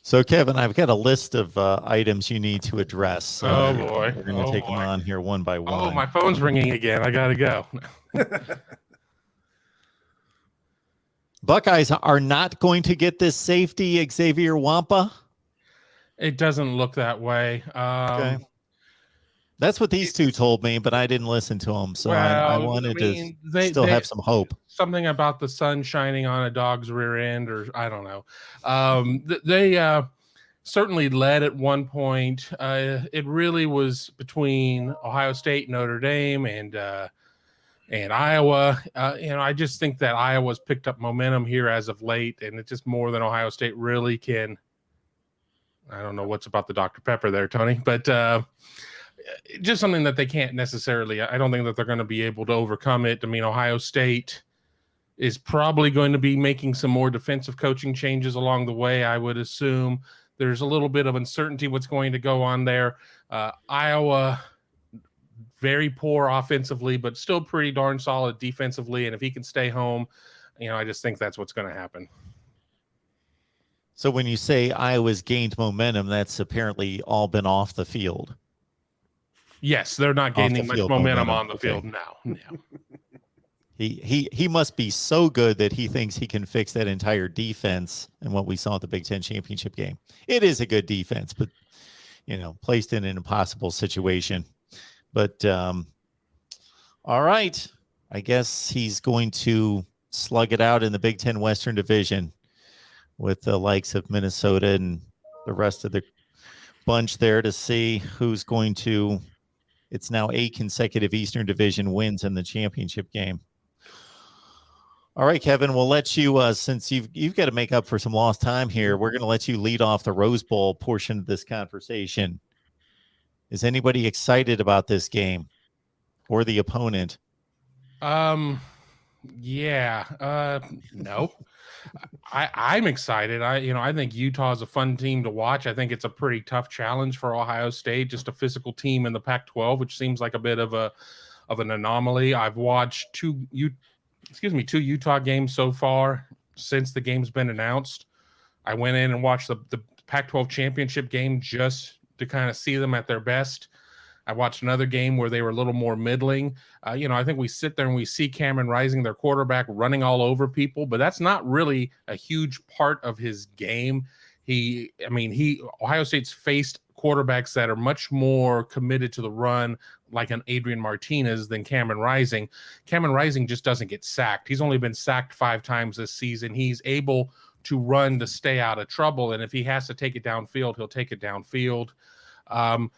So, Kevin, I've got a list of items you need to address. Oh, boy. We're going to take them on here one by one. Oh, my phone's ringing again. I got to go. Buckeyes are not going to get this safety, Xavier Wampa. It doesn't look that way. Okay. That's what these two told me, but I didn't listen to them. So I wanted to still have some hope. Something about the sun shining on a dog's rear end, or I don't know. They certainly led at one point. It really was between Ohio State, Notre Dame, and Iowa. I just think that Iowa's picked up momentum here as of late, and it's just more than Ohio State really can. I don't know what's about the Dr. Pepper there, Tony, but just something that they can't necessarily. I don't think that they're going to be able to overcome it. I mean, Ohio State is probably going to be making some more defensive coaching changes along the way. I would assume there's a little bit of uncertainty what's going to go on there. Iowa, very poor offensively, but still pretty darn solid defensively. And if he can stay home, I just think that's what's going to happen. So when you say Iowa's gained momentum, that's apparently all been off the field. Yes, they're not gaining much momentum on the field now. No. He must be so good that he thinks he can fix that entire defense and what we saw at the Big Ten championship game. It is a good defense, but placed in an impossible situation. But all right, I guess he's going to slug it out in the Big Ten Western Division with the likes of Minnesota and the rest of the bunch there to see who's going to. It's now 8 consecutive Eastern Division wins in the championship game. All right, Kevin, we'll let you, since you've got to make up for some lost time here, we're going to let you lead off the Rose Bowl portion of this conversation. Is anybody excited about this game or the opponent? Yeah. No. I'm excited. I think Utah is a fun team to watch. I think it's a pretty tough challenge for Ohio State, just a physical team in the Pac-12, which seems like a bit of an anomaly. I've watched two Utah games so far since the game's been announced. I went in and watched the Pac-12 championship game just to kind of see them at their best. I watched another game where they were a little more middling. I think we sit there and we see Cameron Rising, their quarterback, running all over people, but that's not really a huge part of his game. Ohio State's faced quarterbacks that are much more committed to the run, like an Adrian Martinez, than Cameron Rising. Cameron Rising just doesn't get sacked. He's only been sacked 5 times this season. He's able to run to stay out of trouble, and if he has to take it downfield, he'll take it downfield. But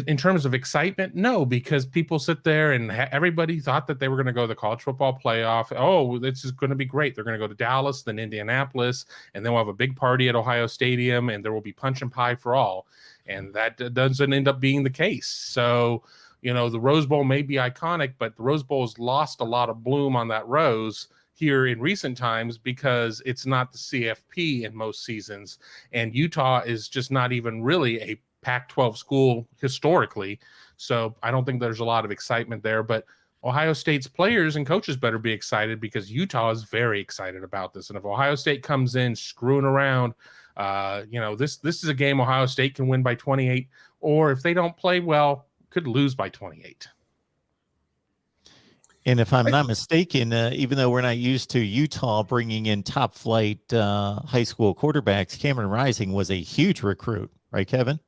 in terms of excitement, no, because people sit there and everybody thought that they were going to go to the college football playoff. Oh, this is going to be great. They're going to go to Dallas, then Indianapolis, and then we'll have a big party at Ohio Stadium, and there will be punch and pie for all. And that doesn't end up being the case. So, the Rose Bowl may be iconic, but the Rose Bowl has lost a lot of bloom on that rose here in recent times because it's not the CFP in most seasons. And Utah is just not even really a Pac-12 school historically. So I don't think there's a lot of excitement there, but Ohio State's players and coaches better be excited because Utah is very excited about this. And if Ohio State comes in screwing around, this is a game Ohio State can win by 28, or if they don't play well, could lose by 28. And if I'm not mistaken, even though we're not used to Utah bringing in top flight high school quarterbacks, Cameron Rising was a huge recruit, right, Kevin?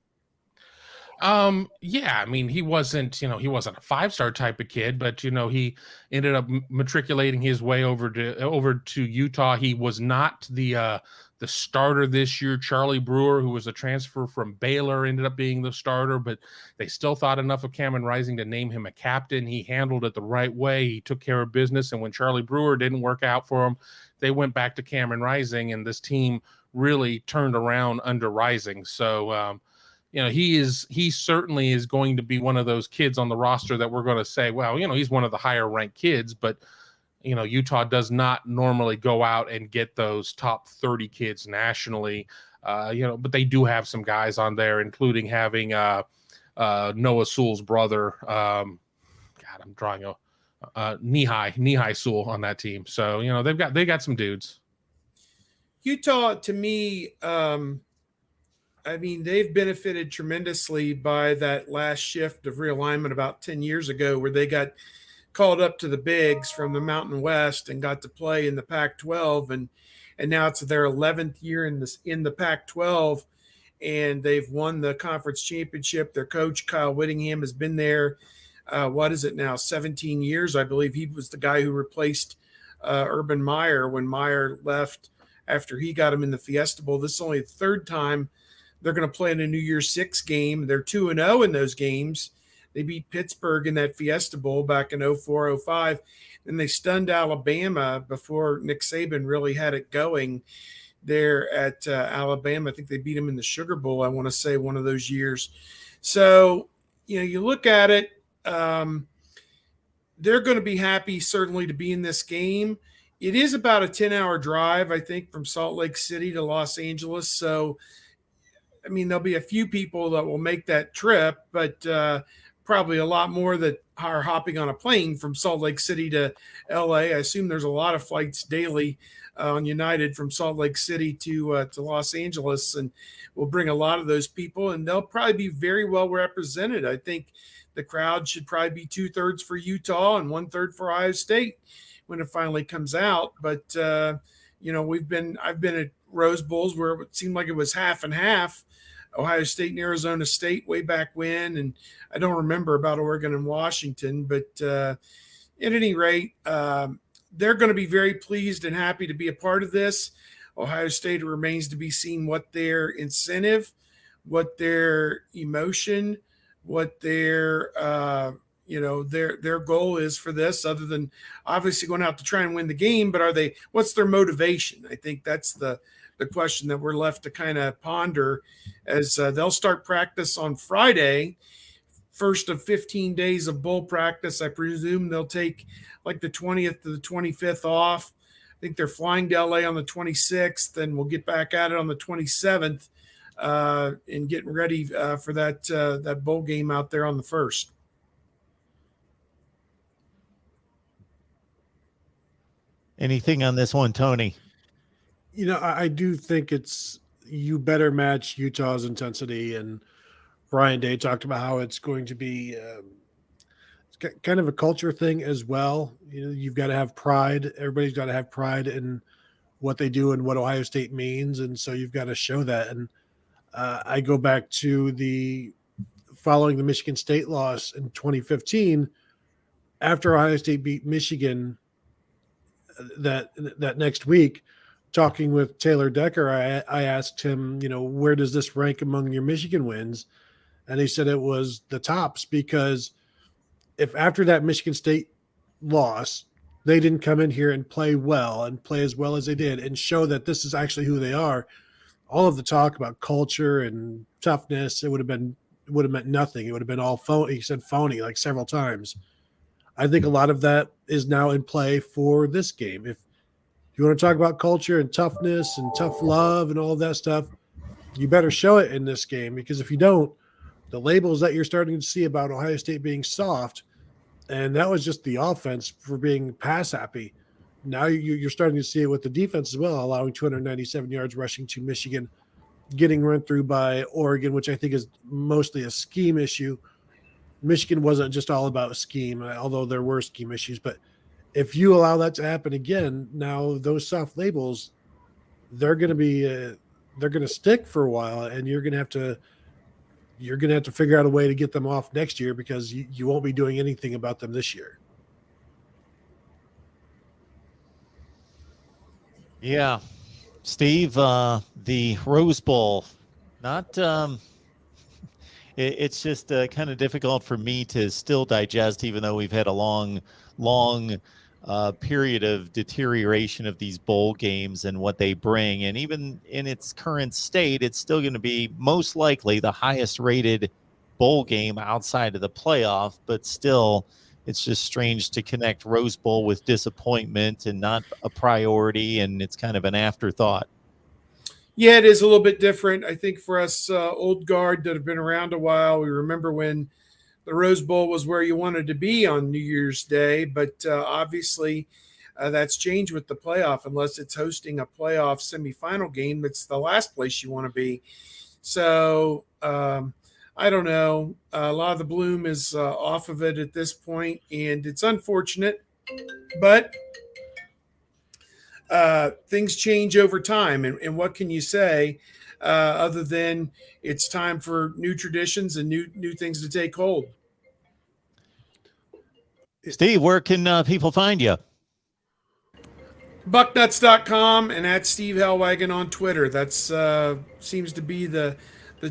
Yeah, he wasn't a 5-star type of kid, but he ended up matriculating his way over to Utah. He was not the starter this year. Charlie Brewer, who was a transfer from Baylor, ended up being the starter, but they still thought enough of Cameron Rising to name him a captain. He handled it the right way. He took care of business, and when Charlie Brewer didn't work out for him, they went back to Cameron Rising, and this team really turned around under Rising. So, he certainly is going to be one of those kids on the roster that we're going to say, well, he's one of the higher ranked kids, but Utah does not normally go out and get those top 30 kids nationally. But they do have some guys on there, including having Noah Sewell's brother. I'm drawing a Nehigh Sewell on that team. So, they got some dudes. Utah, to me, they've benefited tremendously by that last shift of realignment about 10 years ago, where they got called up to the bigs from the Mountain West and got to play in the Pac-12, and now it's their 11th year in the Pac-12, and they've won the conference championship. Their coach Kyle Whittingham has been there. What is it now? 17 years, I believe. He was the guy who replaced Urban Meyer when Meyer left after he got him in the Fiesta Bowl. This is only the third time they're going to play in a New Year's Six game. They're 2-0 in those games. They beat Pittsburgh in that Fiesta Bowl back in 04-05. And they stunned Alabama before Nick Saban really had it going there at Alabama. I think they beat them in the Sugar Bowl, I want to say, one of those years. So, you look at it, they're going to be happy certainly to be in this game. It is about a 10-hour drive, I think, from Salt Lake City to Los Angeles. So, there'll be a few people that will make that trip, but probably a lot more that are hopping on a plane from Salt Lake City to LA. I assume there's a lot of flights daily on United from Salt Lake City to Los Angeles, and we'll bring a lot of those people, and they'll probably be very well represented. I think the crowd should probably be 2/3 for Utah and 1/3 for Ohio State when it finally comes out. But I've been at Rose Bowls where it seemed like it was half and half. Ohio State and Arizona State way back when, and I don't remember about Oregon and Washington, but at any rate, they're going to be very pleased and happy to be a part of this. Ohio State remains to be seen what their incentive, what their emotion, what their their goal is for this, other than obviously going out to try and win the game. But what's their motivation? I think that's the question that we're left to kind of ponder, as they'll start practice on Friday, first of 15 days of bowl practice. I presume they'll take like the 20th to the 25th off. I think they're flying to LA on the 26th, and we'll get back at it on the 27th and getting ready for that bowl game out there on the 1st. Anything on this one, Tony? I do think you better match Utah's intensity, and Ryan Day talked about how it's going to be kind of a culture thing as well. You've got to have pride. Everybody's got to have pride in what they do and what Ohio State means, and so you've got to show that. And I go back to following the Michigan State loss in 2015, after Ohio State beat Michigan that next week. Talking with Taylor Decker, I asked him, where does this rank among your Michigan wins? And he said it was the tops, because if after that Michigan State loss, they didn't come in here and play well and play as well as they did and show that this is actually who they are, all of the talk about culture and toughness, it would have meant nothing. It would have been all phony. He said phony like several times. I think a lot of that is now in play for this game. If you want to talk about culture and toughness and tough love and all of that stuff, you better show it in this game, because if you don't, the labels that you're starting to see about Ohio State being soft, and that was just the offense for being pass happy. Now you're starting to see it with the defense as well, allowing 297 yards rushing to Michigan, getting run through by Oregon, which I think is mostly a scheme issue. Michigan wasn't just all about scheme, although there were scheme issues, but if you allow that to happen again, now those soft labels, they're going to stick for a while, and you're going to have to figure out a way to get them off next year, because you won't be doing anything about them this year. Yeah, Steve, the Rose Bowl, not. It's just kind of difficult for me to still digest, even though we've had a long period of deterioration of these bowl games and what they bring. And even in its current state, it's still going to be most likely the highest rated bowl game outside of the playoff, but still it's just strange to connect Rose Bowl with disappointment and not a priority, and it's kind of an afterthought. Yeah, it is a little bit different. I think for us old guard that have been around a while, we remember when the Rose Bowl was where you wanted to be on New Year's Day, but obviously that's changed with the playoff. Unless it's hosting a playoff semifinal game, it's the last place you want to be. So I don't know. A lot of the bloom is off of it at this point, and it's unfortunate, but things change over time. And what can you say other than it's time for new traditions and new things to take hold? Steve, where can people find you? Bucknuts.com and at Steve Hellwagon on Twitter. That's seems to be the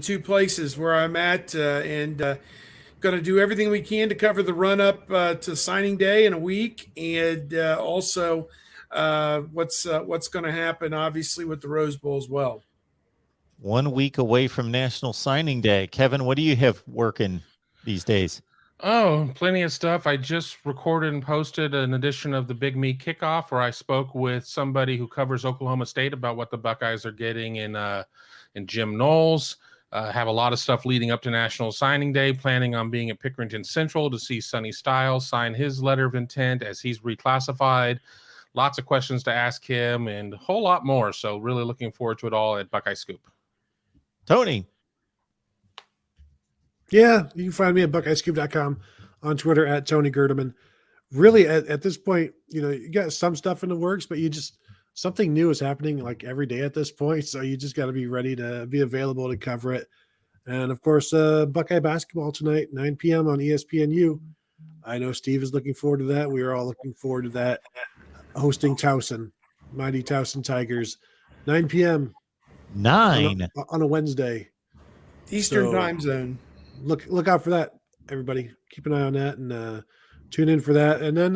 two places where I'm at, and going to do everything we can to cover the run up to signing day in a week, and also what's going to happen, obviously, with the Rose Bowl as well. 1 week away from National Signing Day. Kevin, what do you have working these days? Oh, plenty of stuff. I just recorded and posted an edition of the Big Meat Kickoff where I spoke with somebody who covers Oklahoma State about what the Buckeyes are getting in Jim Knowles. Have a lot of stuff leading up to National Signing Day, planning on being at Pickerington Central to see Sonny Styles sign his letter of intent as he's reclassified. Lots of questions to ask him and a whole lot more. So really looking forward to it all at Buckeye Scoop. Tony. Yeah, you can find me at BuckeyeScoop.com, on Twitter at Tony Gerdeman. Really, at this point, you got some stuff in the works, but something new is happening like every day at this point. So you just got to be ready to be available to cover it. And of course, Buckeye basketball tonight, 9 p.m. on ESPNU. I know Steve is looking forward to that. We are all looking forward to that. Hosting Towson, mighty Towson Tigers, 9 p.m. 9 on a Wednesday, Eastern time zone. Look out for that, everybody. Keep an eye on that and tune in for that. And then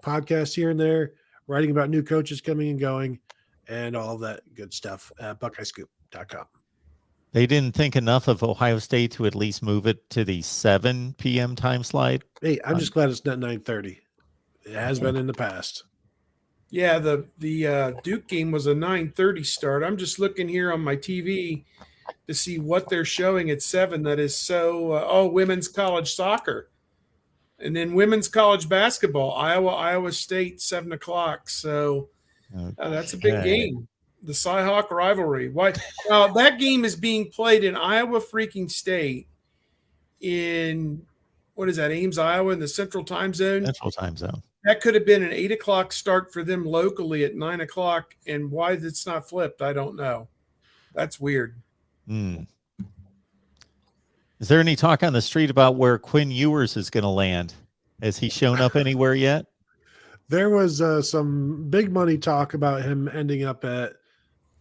podcasts here and there, writing about new coaches coming and going, and all of that good stuff at BuckeyeScoop.com. They didn't think enough of Ohio State to at least move it to the 7 p.m. time slide. Hey, I'm just glad it's not 9:30. It has been in the past. Yeah, the Duke game was a 9:30 start. I'm just looking here on my TV to see what they're showing at 7. That is so women's college soccer, and then women's college basketball, Iowa State, 7:00. So that's a big game. The Cy-Hawk rivalry. Why? That game is being played in Iowa freaking State in, what is that, Ames, Iowa, in the Central Time Zone. Central Time Zone. That could have been an 8:00 start for them locally at 9:00, and why it's not flipped, I don't know. That's weird. Is there any talk on the street about where Quinn Ewers is going to land? Has he shown up anywhere yet? There was some big money talk about him ending up at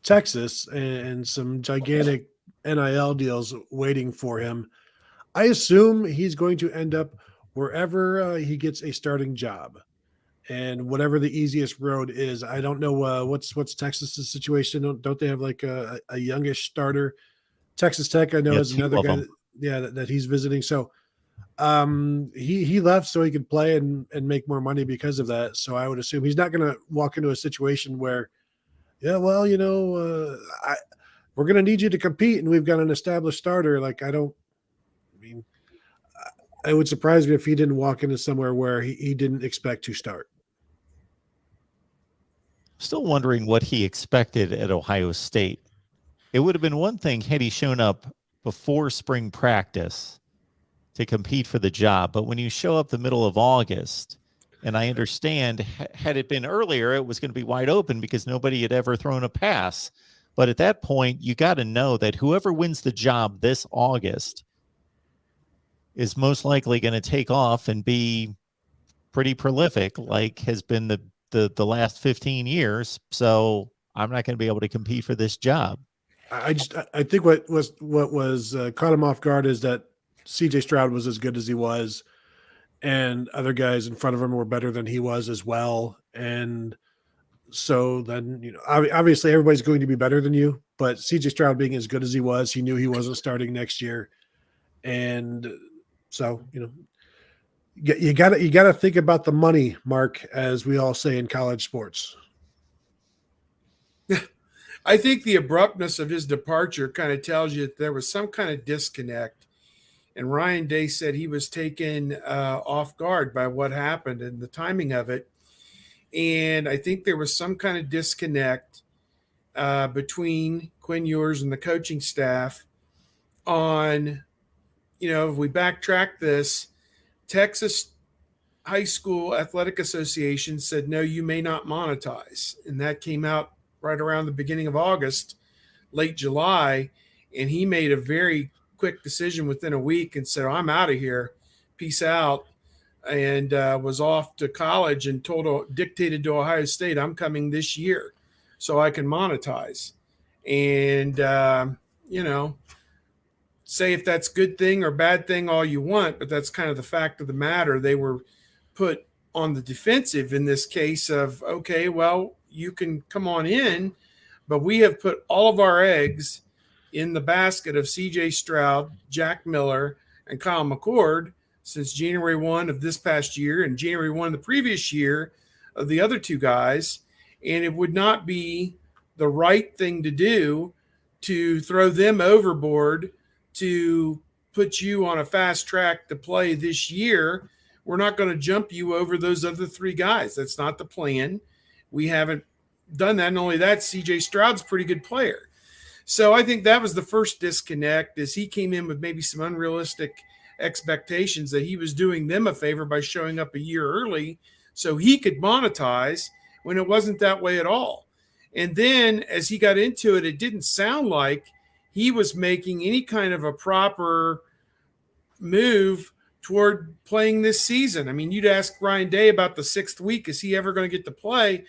Texas and some gigantic NIL deals waiting for him. I assume he's going to end up wherever he gets a starting job, and whatever the easiest road is. I don't know what's Texas's situation. Don't they have like a youngish starter? Texas Tech, I know, is another guy that he's visiting. So he left so he could play and make more money because of that. So I would assume he's not going to walk into a situation where, we're going to need you to compete and we've got an established starter. Like, it would surprise me if he didn't walk into somewhere where he didn't expect to start. Still wondering what he expected at Ohio State. It would have been one thing had he shown up before spring practice to compete for the job. But when you show up the middle of August, and I understand had it been earlier, it was going to be wide open because nobody had ever thrown a pass. But at that point, you got to know that whoever wins the job this August is most likely going to take off and be pretty prolific, like has been the last 15 years. So I'm not going to be able to compete for this job. I think what was caught him off guard is that CJ Stroud was as good as he was, and other guys in front of him were better than he was as well. And so then, obviously everybody's going to be better than you, but CJ Stroud being as good as he was, he knew he wasn't starting next year. And so, you gotta think about the money, Mark, as we all say in college sports. I think the abruptness of his departure kind of tells you that there was some kind of disconnect. And Ryan Day said he was taken off guard by what happened and the timing of it. And I think there was some kind of disconnect between Quinn Ewers and the coaching staff on, if we backtrack this, Texas High School Athletic Association said, no, you may not monetize. And that came out right around the beginning of August, late July. And he made a very quick decision within a week and said, I'm out of here. Peace out. And was off to college and dictated to Ohio State, I'm coming this year so I can monetize. And, say if that's good thing or bad thing all you want, but that's kind of the fact of the matter. They were put on the defensive in this case of, okay, well, you can come on in, but we have put all of our eggs in the basket of CJ Stroud, Jack Miller, and Kyle McCord since January 1 of this past year and January 1 the previous year of the other two guys. And it would not be the right thing to do to throw them overboard to put you on a fast track to play this year. We're not going to jump you over those other three guys. That's not the plan. We haven't done that. And only that, CJ Stroud's a pretty good player. So I think that was the first disconnect, is he came in with maybe some unrealistic expectations that he was doing them a favor by showing up a year early so he could monetize, when it wasn't that way at all. And then as he got into it, it didn't sound like he was making any kind of a proper move toward playing this season. I mean, you'd ask Ryan Day about the 6th week. Is he ever going to get to play?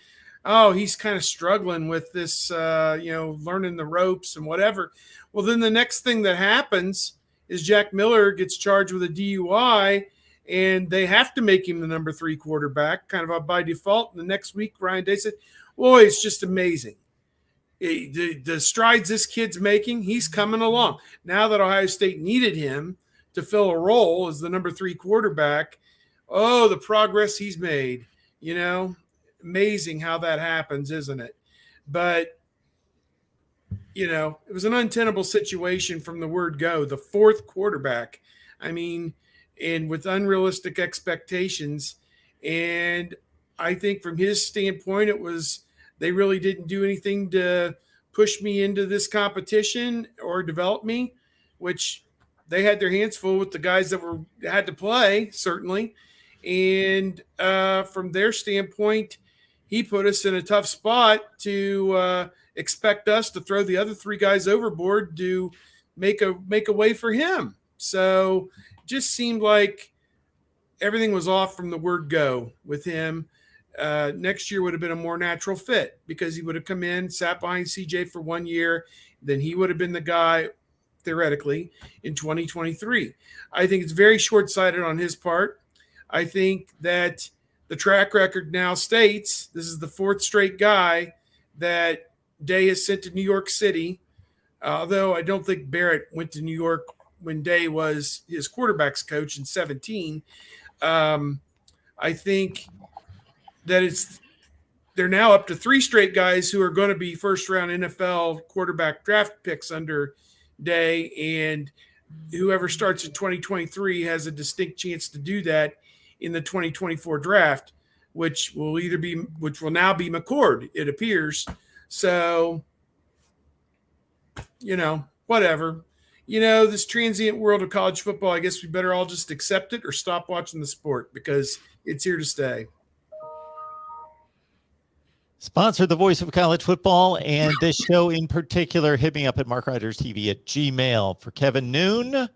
Oh, he's kind of struggling with this, learning the ropes and whatever. Well, then the next thing that happens is Jack Miller gets charged with a DUI, and they have to make him the number 3 quarterback kind of by default. And the next week, Ryan Day said, boy, it's just amazing. The strides this kid's making, he's coming along. Now that Ohio State needed him to fill a role as the number 3 quarterback, oh, the progress he's made, amazing how that happens, isn't it? But, it was an untenable situation from the word go. The 4th quarterback, and with unrealistic expectations. And I think from his standpoint, it was, they really didn't do anything to push me into this competition or develop me, which they had their hands full with the guys that had to play, certainly. And from their standpoint, he put us in a tough spot to expect us to throw the other 3 guys overboard to make a way for him. So just seemed like everything was off from the word go with him. Next year would have been a more natural fit because he would have come in, sat behind CJ for 1 year. Then he would have been the guy, theoretically, in 2023. I think it's very short-sighted on his part. I think that the track record now states this is the 4th straight guy that Day has sent to New York City, although I don't think Barrett went to New York when Day was his quarterback's coach in 2017. I think that they're now up to 3 straight guys who are going to be first-round NFL quarterback draft picks under Day, and whoever starts in 2023 has a distinct chance to do that in the 2024 draft, which will now be McCord, it appears. So, whatever. This transient world of college football, I guess we better all just accept it or stop watching the sport because it's here to stay. Sponsor the voice of college football and this show in particular. Hit me up at MarkRogersTV at Gmail. For Kevin Noon,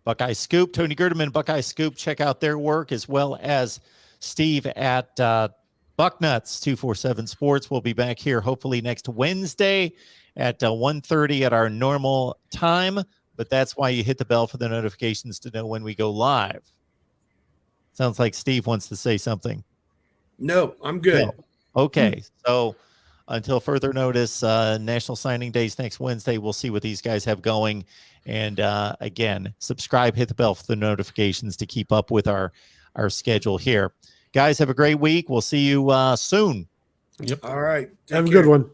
Buckeye Scoop, Tony Gerdeman, Buckeye Scoop. Check out their work, as well as Steve at Bucknuts 247 Sports. We'll be back here hopefully next Wednesday at 1:30 at our normal time. But that's why you hit the bell for the notifications to know when we go live. Sounds like Steve wants to say something. No, I'm good. No. Okay. So until further notice, National Signing Days next Wednesday. We'll see what these guys have going. And again, subscribe, hit the bell for the notifications to keep up with our schedule here. Guys, have a great week. We'll see you soon. Yep. All right. Take Have a care. good one.